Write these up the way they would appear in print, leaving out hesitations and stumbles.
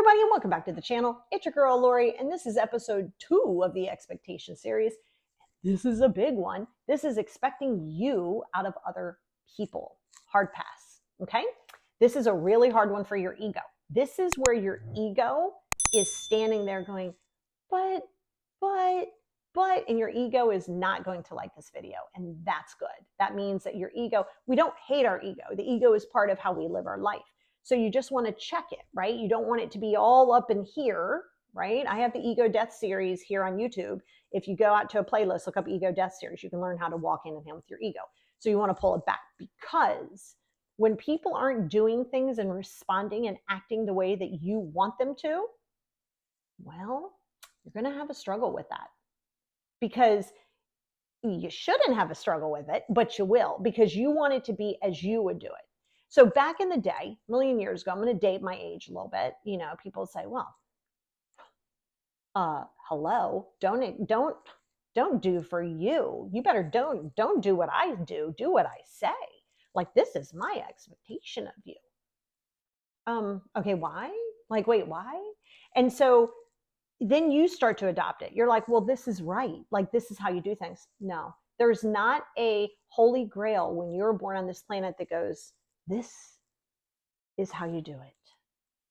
everybody, and welcome back to the channel. It's your girl Lori, and this is episode 2 of the expectation series. This is a big one. This is expecting you out of other people. Hard pass. Okay? This is a really hard one for your ego. This is where your ego is standing there going, but, and your ego is not going to like this video. And that's good. That means that your ego, we don't hate our ego. The ego is part of how we live our life. So you just want to check it, right? You don't want it to be all up in here, right? I have the Ego Death series here on YouTube. If you go out to a playlist, look up Ego Death series, you can learn how to walk in and hand with your ego. So you want to pull it back, because when people aren't doing things and responding and acting the way that you want them to, well, you're going to have a struggle with that, because you shouldn't have a struggle with it, but you will, because you want it to be as you would do it. So back in the day, a million years ago, I'm going to date my age a little bit. You know, people say, well, hello, don't do for you. You better don't do what I do what I say. Like, this is my expectation of you. Okay, why? Like, wait, why? And so then you start to adopt it. You're like, well, this is right. Like, this is how you do things. No, there's not a holy grail when you're born on this planet that goes, this is how you do it.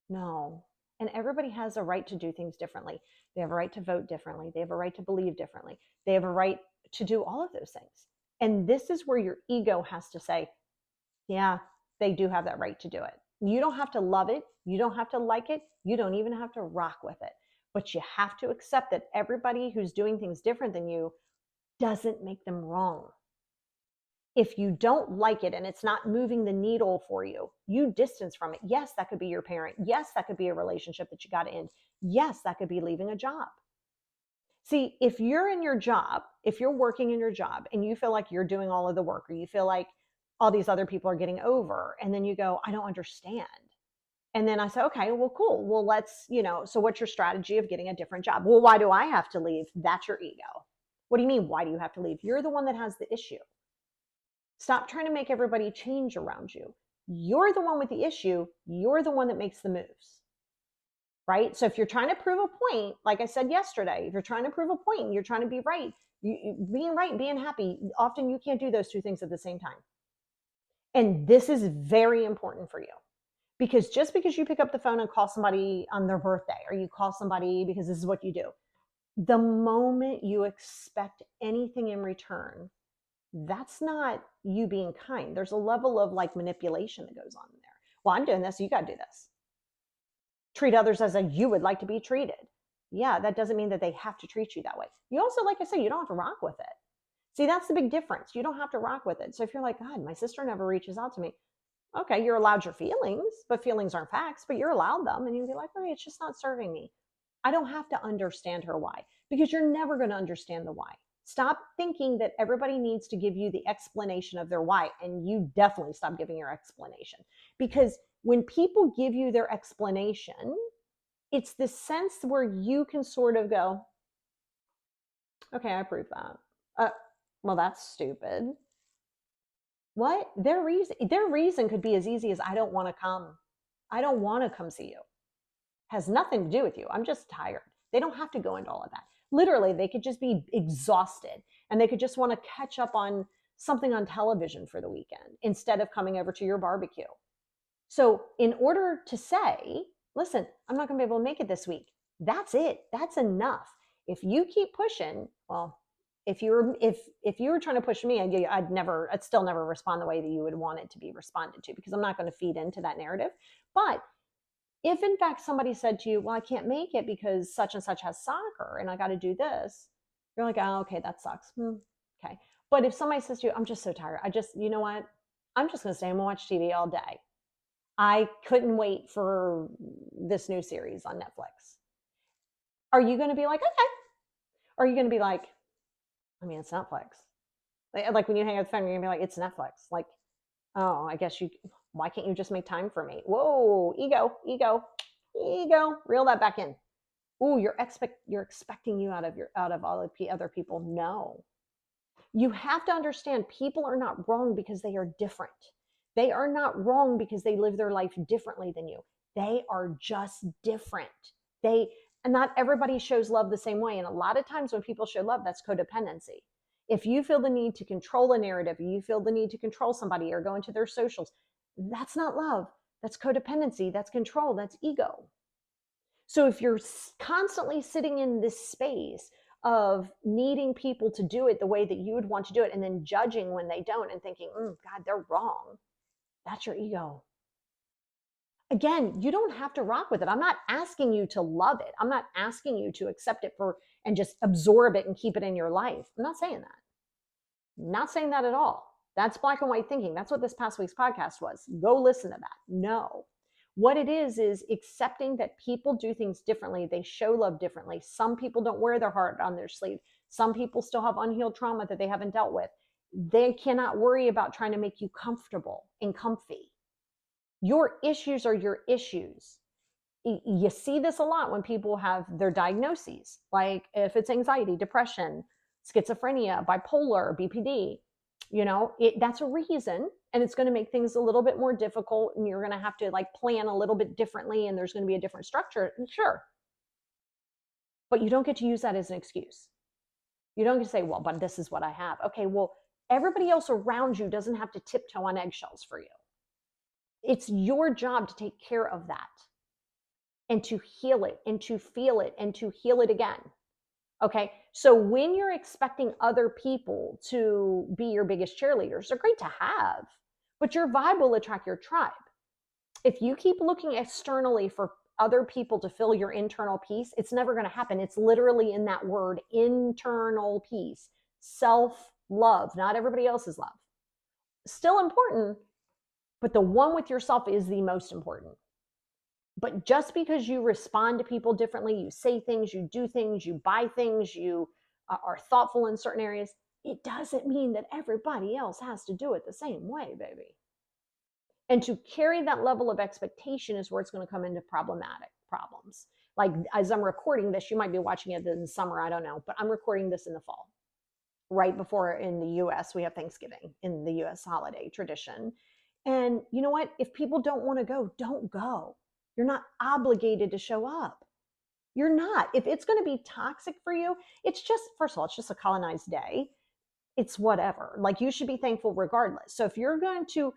No. And everybody has a right to do things differently. They have a right to vote differently. They have a right to believe differently. They have a right to do all of those things. And this is where your ego has to say, yeah, they do have that right to do it. You don't have to love it. You don't have to like it. You don't even have to rock with it. But you have to accept that everybody who's doing things different than you doesn't make them wrong. If you don't like it and it's not moving the needle for you, you distance from it. Yes, that could be your parent. Yes, that could be a relationship that you got to end. Yes, that could be leaving a job. See, if you're in your job, if you're working in your job and you feel like you're doing all of the work, or you feel like all these other people are getting over, and then you go, I don't understand. And then I say, okay, well, cool. Well, let's, so what's your strategy of getting a different job? Well, why do I have to leave? That's your ego. What do you mean, why do you have to leave? You're the one that has the issue. Stop trying to make everybody change around you. You're the one with the issue. You're the one that makes the moves, right? So if you're trying to prove a point, like I said yesterday, if you're trying to prove a point and you're trying to be right, being right, being happy, often you can't do those two things at the same time. And this is very important for you, because just because you pick up the phone and call somebody on their birthday, or you call somebody because this is what you do, the moment you expect anything in return, that's not you being kind. There's a level of like manipulation that goes on in there. Well, I'm doing this, so you got to do this. Treat others as you would like to be treated. Yeah, that doesn't mean that they have to treat you that way. You also, like I said, you don't have to rock with it. See, that's the big difference. You don't have to rock with it. So if you're like, God, my sister never reaches out to me. Okay, you're allowed your feelings, but feelings aren't facts, but you're allowed them. And you'll be like, okay, it's just not serving me. I don't have to understand her why, because you're never going to understand the why. Stop thinking that everybody needs to give you the explanation of their why. And you definitely stop giving your explanation, because when people give you their explanation, it's this sense where you can sort of go, okay, I approve that. Well, that's stupid. What? Their reason could be as easy as, I don't want to come. I don't want to come see you. Has nothing to do with you. I'm just tired. They don't have to go into all of that. Literally, they could just be exhausted, and they could just want to catch up on something on television for the weekend instead of coming over to your barbecue. So in order to say, listen, I'm not going to be able to make it this week, that's it. That's enough. If you keep pushing, well, if you were trying to push me, I'd still never respond the way that you would want it to be responded to, because I'm not going to feed into that narrative. But if in fact somebody said to you, well, I can't make it because such and such has soccer and I got to do this, you're like, oh, okay, that sucks. Okay. But if somebody says to you, I'm just so tired, you know what? I'm just going to stay home and watch TV all day. I couldn't wait for this new series on Netflix. Are you going to be like, okay? Or are you going to be like, I mean, it's Netflix. Like when you hang up the phone, you're going to be like, it's Netflix. Like, oh, I guess why can't you just make time for me? Whoa, ego, reel that back in. Ooh, you're expecting you out of all of the other people. No, you have to understand, people are not wrong because they are different. They are not wrong because they live their life differently than you. They are just different. And not everybody shows love the same way. And a lot of times when people show love, that's codependency. If you feel the need to control a narrative, or you feel the need to control somebody or go into their socials, that's not love. That's codependency. That's control. That's ego. So if you're constantly sitting in this space of needing people to do it the way that you would want to do it, and then judging when they don't and thinking, God, they're wrong, that's your ego. Again, you don't have to rock with it. I'm not asking you to love it. I'm not asking you to accept it and just absorb it and keep it in your life. I'm not saying that. Not saying that at all. That's black and white thinking. That's what this past week's podcast was. Go listen to that. No. What it is accepting that people do things differently. They show love differently. Some people don't wear their heart on their sleeve. Some people still have unhealed trauma that they haven't dealt with. They cannot worry about trying to make you comfortable and comfy. Your issues are your issues. You see this a lot when people have their diagnoses, like if it's anxiety, depression, schizophrenia, bipolar, BPD, that's a reason, and it's going to make things a little bit more difficult, and you're going to have to plan a little bit differently, and there's going to be a different structure. Sure. But you don't get to use that as an excuse. You don't get to say, well, but this is what I have. Okay, well, everybody else around you doesn't have to tiptoe on eggshells for you. It's your job to take care of that and to heal it and to feel it and to heal it again. Okay, so when you're expecting other people to be your biggest cheerleaders, they're great to have, but your vibe will attract your tribe. If you keep looking externally for other people to fill your internal peace, it's never going to happen. It's literally in that word, internal peace, self-love, not everybody else's love. Still important, but the one with yourself is the most important. But just because you respond to people differently, you say things, you do things, you buy things, you are thoughtful in certain areas, it doesn't mean that everybody else has to do it the same way, baby. And to carry that level of expectation is where it's going to come into problems. Like as I'm recording this, you might be watching it in the summer, I don't know, but I'm recording this in the fall, right before in the US we have Thanksgiving in the US holiday tradition. And you know what? If people don't want to go, don't go. You're not obligated to show up. You're not. If it's going to be toxic for you, it's just, first of all, it's just a colonized day. It's whatever. Like you should be thankful regardless. So if you're going to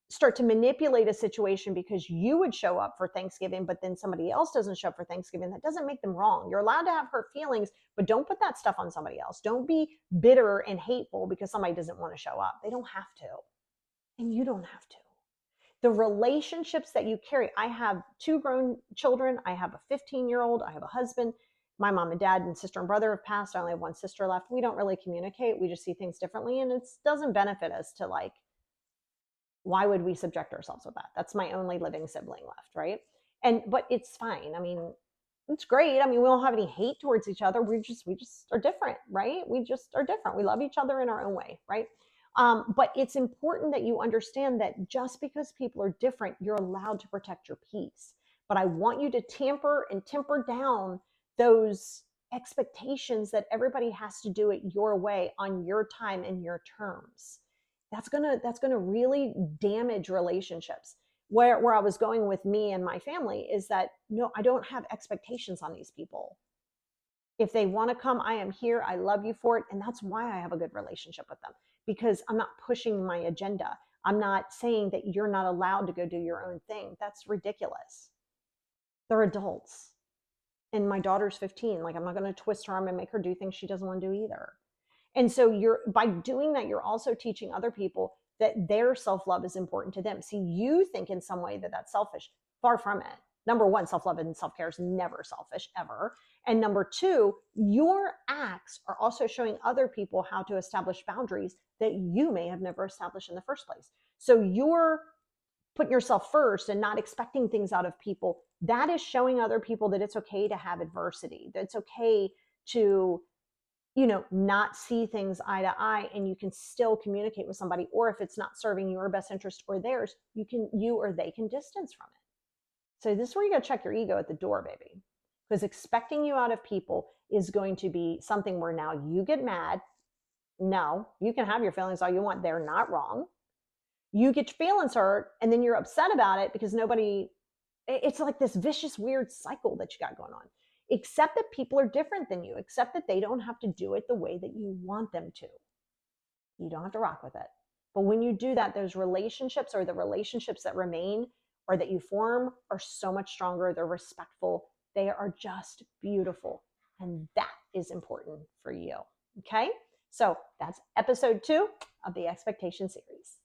start to manipulate a situation because you would show up for Thanksgiving, but then somebody else doesn't show up for Thanksgiving, that doesn't make them wrong. You're allowed to have hurt feelings, but don't put that stuff on somebody else. Don't be bitter and hateful because somebody doesn't want to show up. They don't have to. And you don't have to. The relationships that you carry. I have 2 grown children. I have a 15-year-old. I have a husband. My mom and dad and sister and brother have passed. I only have 1 sister left. We don't really communicate. We just see things differently. And it doesn't benefit us to why would we subject ourselves with that? That's my only living sibling left, right? But it's fine. I mean, it's great. I mean, we don't have any hate towards each other. We just are different, right? We just are different. We love each other in our own way, right? But it's important that you understand that just because people are different, you're allowed to protect your peace. But I want you to temper down those expectations that everybody has to do it your way on your time and your terms. That's gonna really damage relationships. Where I was going with me and my family is that, no, I don't have expectations on these people. If they want to come, I am here. I love you for it. And that's why I have a good relationship with them, because I'm not pushing my agenda. I'm not saying that you're not allowed to go do your own thing. That's ridiculous. They're adults. And my daughter's 15. I'm not going to twist her arm and make her do things she doesn't want to do either. And so by doing that, you're also teaching other people that their self-love is important to them. See, you think in some way that that's selfish. Far from it. Number 1, self-love and self-care is never selfish, ever. And number 2, your acts are also showing other people how to establish boundaries that you may have never established in the first place. So you're putting yourself first and not expecting things out of people. That is showing other people that it's okay to have adversity, that it's okay to not see things eye to eye, and you can still communicate with somebody. Or if it's not serving your best interest or theirs, you or they can distance from it. So this is where you got to check your ego at the door, baby. Because expecting you out of people is going to be something where now you get mad. No, you can have your feelings all you want. They're not wrong. You get your feelings hurt, and then you're upset about it because nobody It's like this vicious, weird cycle that you got going on. Accept that people are different than you. Accept that they don't have to do it the way that you want them to. You don't have to rock with it. But when you do that, those relationships, or the relationships that remain or that you form, are so much stronger. They're respectful. They are just beautiful. And that is important for you. Okay? So that's episode 2 of the Expectation series.